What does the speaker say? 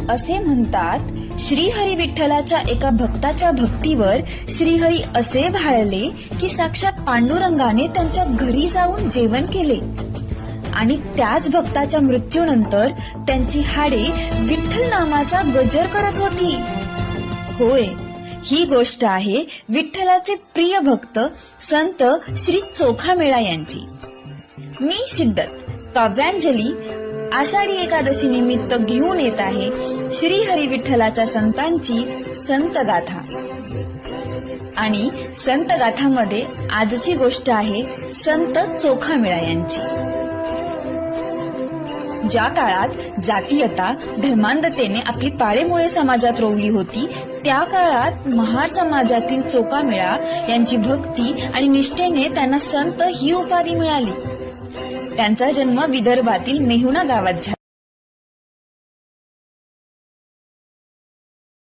असे म्हणतात, श्रीहरी विठ्ठलाच्या एका भक्ताच्या भक्तीवर श्रीहरी असे भाळले की साक्षात पांडुरंगाने त्यांच्या घरी जाऊन जेवण केले आणि त्याच भक्ताच्या मृत्यूनंतर त्यांची हाडे विठ्ठल नामाचा गजर करत होती. होय, ही गोष्ट आहे विठ्ठलाचे प्रिय भक्त संत श्री चोखामेळा यांची. मी शिद्दत काव्यांजली आषाढी एकादशी निमित्त घेऊन येत आहे श्री हरी विठ्ठलाच्या संतांची संत गाथा. आणि संत गाथामध्ये आजची गोष्ट आहे संत चोखामेळा यांची. ज्या काळात जातीयता धर्मांधतेने आपली पाळेमुळे समाजात रोवली होती, त्या काळात महार समाजातील चोखामेळा यांची भक्ती आणि निष्ठेने त्यांना संत ही उपाधी मिळाली. त्यांचा जन्म विदर्भातील मेहुणा गावात झाला.